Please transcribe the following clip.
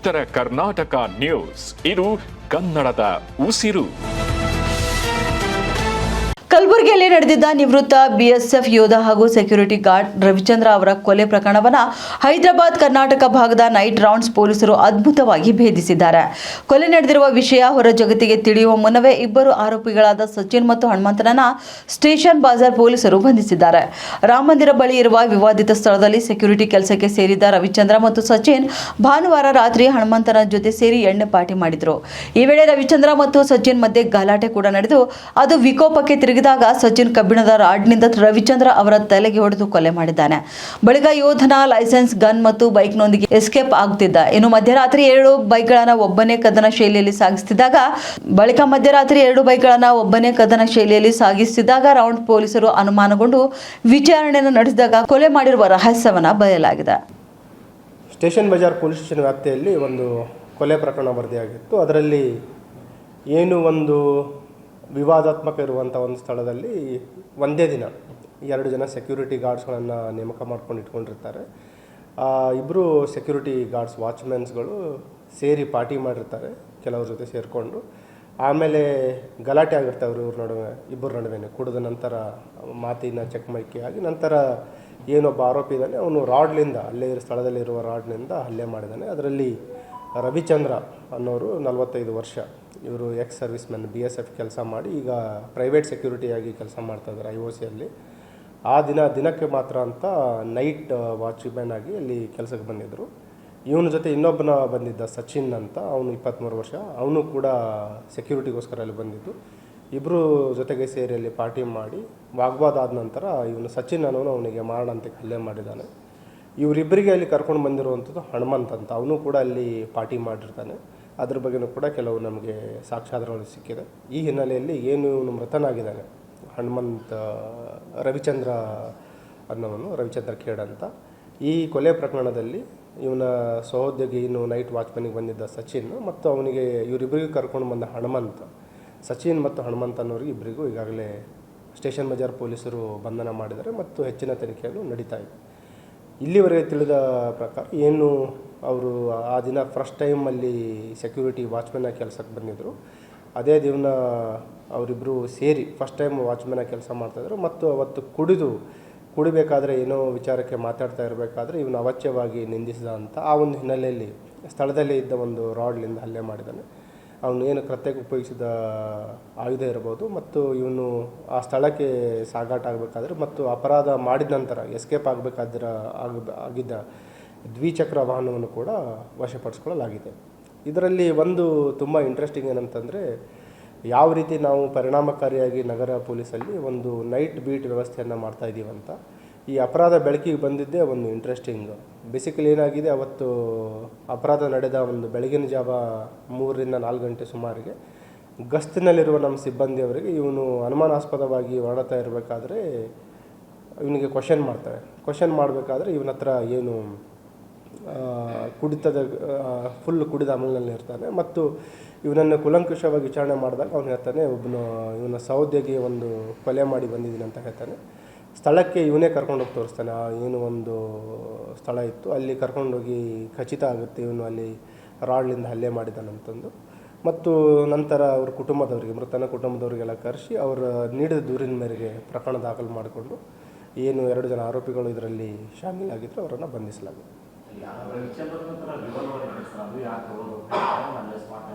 ಉತ್ತರ ಕರ್ನಾಟಕ ನ್ಯೂಸ್, ಇದು ಕನ್ನಡದ ಉಸಿರು. ಕಲಬುರಗಿಯಲ್ಲಿ ನಡೆದಿದ್ದ ನಿವೃತ್ತ ಬಿಎಸ್ಎಫ್ ಯೋಧ ಹಾಗೂ ಸೆಕ್ಯೂರಿಟಿ ಗಾರ್ಡ್ ರವಿಚಂದ್ರ ಅವರ ಕೊಲೆ ಪ್ರಕರಣವನ್ನು ಹೈದರಾಬಾದ್ ಕರ್ನಾಟಕ ಭಾಗದ ನೈಟ್ ರೌಂಡ್ಸ್ ಪೊಲೀಸರು ಅದ್ಭುತವಾಗಿ ಭೇದಿಸಿದ್ದಾರೆ. ಕೊಲೆ ನಡೆದಿರುವ ವಿಷಯ ಹೊರ ಜಗತ್ತಿಗೆ ತಿಳಿಯುವ ಮುನ್ನವೇ ಇಬ್ಬರು ಆರೋಪಿಗಳಾದ ಸಚಿನ್ ಮತ್ತು ಹನುಮಂತನನ್ನ ಸ್ಟೇಷನ್ ಬಾಜಾರ್ ಪೊಲೀಸರು ಬಂಧಿಸಿದ್ದಾರೆ. ರಾಮಮಂದಿರ ಬಳಿ ಇರುವ ವಿವಾದಿತ ಸ್ಥಳದಲ್ಲಿ ಸೆಕ್ಯೂರಿಟಿ ಕೆಲಸಕ್ಕೆ ಸೇರಿದ್ದ ರವಿಚಂದ್ರ ಮತ್ತು ಸಚಿನ್ ಭಾನುವಾರ ರಾತ್ರಿ ಹನುಮಂತನ ಜೊತೆ ಸೇರಿ ಎಣ್ಣೆ ಪಾರ್ಟಿ ಮಾಡಿದ್ರು. ಈ ವೇಳೆ ರವಿಚಂದ್ರ ಮತ್ತು ಸಚಿನ್ ಮಧ್ಯೆ ಗಲಾಟೆ ಕೂಡ ನಡೆದು ಅದು ವಿಕೋಪಕ್ಕೆ ತಿರುಗಿದಾಗ ಸಚಿನ್ ಕಬ್ಬಿಣದ ರಾಡ್ನಿಂದ ರವಿಚಂದ್ರ ಅವರ ತಲೆಗೆ ಹೊಡೆದು ಕೊಲೆ ಮಾಡಿದ್ದಾನೆ. ಬಳಿಕ ಯೋಧನ ಲೈಸೆನ್ಸ್, ಗನ್ ಮತ್ತು ಬೈಕ್ನೊಂದಿಗೆ ಎಸ್ಕೇಪ್ ಆಗುತ್ತಿದ್ದ. ಇನ್ನು ಮಧ್ಯರಾತ್ರಿ 2 ಬೈಕ್ಗಳನ್ನು ಒಬ್ಬನೇ ಕದನ ಶೈಲಿಯಲ್ಲಿ ಸಾಗಿಸುತ್ತಿದ್ದಾಗ ರೌಂಡ್ ಪೊಲೀಸರು ಅನುಮಾನಗೊಂಡು ವಿಚಾರಣೆಯನ್ನು ನಡೆಸಿದಾಗ ಕೊಲೆ ಮಾಡಿರುವ ರಹಸ್ಯವನ್ನು ಬಯಲಾಗಿದೆ. ಸ್ಟೇಷನ್ ಬಜಾರ್ ಪೊಲೀಸ್ ಸ್ಟೇಷನ್ ವ್ಯಾಪ್ತಿಯಲ್ಲಿ ಒಂದು ಕೊಲೆ ಪ್ರಕರಣ ವರದಿಯಾಗಿತ್ತು. ಅದರಲ್ಲಿ ಏನು ಒಂದು ವಿವಾದಾತ್ಮಕ ಇರುವಂಥ ಒಂದು ಸ್ಥಳದಲ್ಲಿ ಒಂದೇ ದಿನ 2 ಜನ ಸೆಕ್ಯೂರಿಟಿ ಗಾರ್ಡ್ಸ್ಗಳನ್ನು ನೇಮಕ ಮಾಡ್ಕೊಂಡು ಇಟ್ಕೊಂಡಿರ್ತಾರೆ. ಇಬ್ಬರು ಸೆಕ್ಯೂರಿಟಿ ಗಾರ್ಡ್ಸ್ ವಾಚ್ಮೆನ್ಸ್ಗಳು ಸೇರಿ ಪಾರ್ಟಿ ಮಾಡಿರ್ತಾರೆ ಕೆಲವ್ರ ಜೊತೆ ಸೇರಿಕೊಂಡು. ಆಮೇಲೆ ಗಲಾಟೆ ಆಗಿರ್ತಾರೆ ಇಬ್ಬರ ನಡುವೆ. ಕುಡಿದ ನಂತರ ಮಾತಿನ ಚಕಮಕಿ ಆಗಿ ನಂತರ ಏನೊಬ್ಬ ಆರೋಪಿ ಇದ್ದಾನೆ, ಅವನು ರಾಡ್ಲಿಂದ ಅಲ್ಲೇ ಸ್ಥಳದಲ್ಲಿರುವ ರಾಡ್ನಿಂದ ಹಲ್ಲೆ ಮಾಡಿದ್ದಾನೆ. ಅದರಲ್ಲಿ ರವಿಚಂದ್ರ ಅನ್ನೋರು 45 ವರ್ಷ, ಇವರು ಎಕ್ಸ್ ಸರ್ವಿಸ್ ಮ್ಯಾನ್, BSF ಕೆಲಸ ಮಾಡಿ ಈಗ ಪ್ರೈವೇಟ್ ಸೆಕ್ಯೂರಿಟಿಯಾಗಿ ಕೆಲಸ ಮಾಡ್ತಾಯಿದ್ದಾರೆ IOCಯಲ್ಲಿ. ಆ ದಿನಕ್ಕೆ ಮಾತ್ರ ಅಂತ ನೈಟ್ ವಾಚ್ಮ್ಯಾನ್ ಆಗಿ ಅಲ್ಲಿ ಕೆಲಸಕ್ಕೆ ಬಂದಿದ್ದರು. ಇವನ ಜೊತೆ ಇನ್ನೊಬ್ಬನ ಬಂದಿದ್ದ ಸಚಿನ್ ಅಂತ, ಅವನು 23 ವರ್ಷ, ಅವನು ಕೂಡ ಸೆಕ್ಯೂರಿಟಿಗೋಸ್ಕರ ಅಲ್ಲಿ ಬಂದಿದ್ದು. ಇಬ್ಬರು ಜೊತೆಗೆ ಸೇರಿ ಅಲ್ಲಿ ಪಾರ್ಟಿ ಮಾಡಿ ವಾಗ್ವಾದ ಆದ ನಂತರ ಇವನು ಸಚಿನ್ ಅನ್ನೋನು ಅವನಿಗೆ ಮಾರಣಾಂತಿಕ ಹಲ್ಲೆ ಮಾಡಿದ್ದಾನೆ. ಇವರಿಬ್ಬರಿಗೆ ಅಲ್ಲಿ ಕರ್ಕೊಂಡು ಬಂದಿರುವಂಥದ್ದು ಹನುಮಂತ್ ಅಂತ, ಅವನು ಕೂಡ ಅಲ್ಲಿ ಪಾರ್ಟಿ ಮಾಡಿರ್ತಾನೆ. ಅದ್ರ ಬಗ್ಗೆಯೂ ಕೂಡ ಕೆಲವು ನಮಗೆ ಸಾಕ್ಷ್ಯಾಧಾರಗಳು ಸಿಕ್ಕಿದೆ. ಈ ಹಿನ್ನೆಲೆಯಲ್ಲಿ ಏನು ಇವನು ಮೃತನಾಗಿದ್ದಾನೆ ರವಿಚಂದ್ರ ಅನ್ನೋವನು, ರವಿಚಂದ್ರ ಖೇಡ್ ಅಂತ. ಈ ಕೊಲೆ ಪ್ರಕರಣದಲ್ಲಿ ಇವನ ಸಹೋದ್ಯೋಗಿ ಇನ್ನು ನೈಟ್ ವಾಚ್ಮನಿಗೆ ಬಂದಿದ್ದ ಸಚಿನ್ ಮತ್ತು ಅವನಿಗೆ ಇವರಿಬ್ಬರಿಗೂ ಕರ್ಕೊಂಡು ಬಂದ ಹನುಮಂತ್, ಸಚಿನ್ ಮತ್ತು ಹನುಮಂತ್ ಅನ್ನೋರಿಗೆ ಇಬ್ಬರಿಗೂ ಈಗಾಗಲೇ ಸ್ಟೇಷನ್ ಬಜಾರ್ ಪೊಲೀಸರು ಬಂಧನ ಮಾಡಿದ್ದಾರೆ ಮತ್ತು ಹೆಚ್ಚಿನ ತನಿಖೆಯನ್ನು ನಡೀತಾ ಇದೆ. ಇಲ್ಲಿವರೆಗೆ ತಿಳಿದ ಪ್ರಕಾರ ಏನು ಅವರು ಆ ದಿನ ಫಸ್ಟ್ ಟೈಮಲ್ಲಿ ಸೆಕ್ಯೂರಿಟಿ ವಾಚ್ಮನ್ನಾಗಿ ಕೆಲಸಕ್ಕೆ ಬಂದಿದ್ದರು. ಅದೇ ದಿನ ಅವರಿಬ್ಬರು ಸೇರಿ ಫಸ್ಟ್ ಟೈಮ್ ವಾಚ್ಮನ್ನಾಗಿ ಕೆಲಸ ಮಾಡ್ತಾಯಿದ್ರು ಮತ್ತು ಅವತ್ತು ಕುಡಿಬೇಕಾದ್ರೆ ಏನೋ ವಿಚಾರಕ್ಕೆ ಮಾತಾಡ್ತಾ ಇರಬೇಕಾದ್ರೆ ಇವನು ಅವಾಚ್ಯವಾಗಿ ನಿಂದಿಸಿದ ಅಂತ ಆ ಒಂದು ಹಿನ್ನೆಲೆಯಲ್ಲಿ ಸ್ಥಳದಲ್ಲೇ ಇದ್ದ ಒಂದು ರಾಡ್ಲಿಂದ ಹಲ್ಲೆ ಮಾಡಿದ್ದಾನೆ. ಅವನು ಏನು ಕೃತ್ಯಕ್ಕೆ ಉಪಯೋಗಿಸಿದ ಆಯುಧ ಇರ್ಬೋದು ಮತ್ತು ಇವನು ಆ ಸ್ಥಳಕ್ಕೆ ಸಾಗಾಟ ಆಗಬೇಕಾದ್ರೆ ಮತ್ತು ಅಪರಾಧ ಮಾಡಿದ ನಂತರ ಎಸ್ಕೇಪ್ ಆಗಿದ್ದ ದ್ವಿಚಕ್ರ ವಾಹನವನ್ನು ಕೂಡ ವಶಪಡಿಸ್ಕೊಳ್ಳಲಾಗಿದೆ. ಇದರಲ್ಲಿ ಒಂದು ತುಂಬ ಇಂಟ್ರೆಸ್ಟಿಂಗ್ ಏನಂತಂದರೆ, ಯಾವ ರೀತಿ ನಾವು ಪರಿಣಾಮಕಾರಿಯಾಗಿ ನಗರ ಪೊಲೀಸಲ್ಲಿ ಒಂದು ನೈಟ್ ಬೀಟ್ ವ್ಯವಸ್ಥೆಯನ್ನು ಮಾಡ್ತಾಯಿದ್ದೀವಿ ಅಂತ. ಈ ಅಪರಾಧ ಬೆಳಕಿಗೆ ಬಂದಿದ್ದೇ ಒಂದು ಇಂಟ್ರೆಸ್ಟಿಂಗ್. ಬೇಸಿಕಲಿ ಏನಾಗಿದೆ, ಅವತ್ತು ಅಪರಾಧ ನಡೆದ ಒಂದು ಬೆಳಗಿನ ಜಾವ 3 ರಿಂದ 4 ಗಂಟೆ ಸುಮಾರಿಗೆ ಗಸ್ತಿನಲ್ಲಿರುವ ನಮ್ಮ ಸಿಬ್ಬಂದಿಯವರಿಗೆ ಇವನು ಅನುಮಾನಾಸ್ಪದವಾಗಿ ಹೊರಡ್ತಾ ಇರಬೇಕಾದ್ರೆ ಇವನಿಗೆ ಕ್ವಶನ್ ಮಾಡಬೇಕಾದ್ರೆ ಇವನ ಹತ್ರ ಏನು ಫುಲ್ ಕುಡಿದ ಅಮಲಿನಲ್ಲಿ ಇರ್ತಾನೆ ಮತ್ತು ಇವನನ್ನು ಕುಲಂಕುಷವಾಗಿ ವಿಚಾರಣೆ ಮಾಡಿದಾಗ ಅವನು ಹೇಳ್ತಾನೆ, ಇವನ ಸಹೋದ್ಯೋಗಿ ಒಂದು ಕೊಲೆ ಮಾಡಿ ಬಂದಿದ್ದೀನಿ ಅಂತ ಹೇಳ್ತಾನೆ. ಸ್ಥಳಕ್ಕೆ ಇವನೇ ಕರ್ಕೊಂಡೋಗಿ ತೋರಿಸ್ತಾನೆ. ಏನು ಒಂದು ಸ್ಥಳ ಇತ್ತು, ಅಲ್ಲಿ ಕರ್ಕೊಂಡೋಗಿ ಖಚಿತ ಆಗುತ್ತೆ ಇವನು ಅಲ್ಲಿ ರಾಡ್ಲಿಂದ ಹಲ್ಲೆ ಮಾಡಿದ್ದಾನಂತಂದು. ಮತ್ತು ನಂತರ ಅವ್ರ ಮೃತನ ಕುಟುಂಬದವರಿಗೆಲ್ಲ ಕರೆಸಿ ಅವರ ನೀಡಿದ ದೂರಿನ ಮೇರೆಗೆ ಪ್ರಕರಣ ದಾಖಲು ಮಾಡಿಕೊಂಡು ಏನು 2 ಜನ ಆರೋಪಿಗಳು ಇದರಲ್ಲಿ ಶಾಮೀಲಾಗಿದ್ದರು ಅವರನ್ನು ಬಂಧಿಸಲಾಗಿದೆ.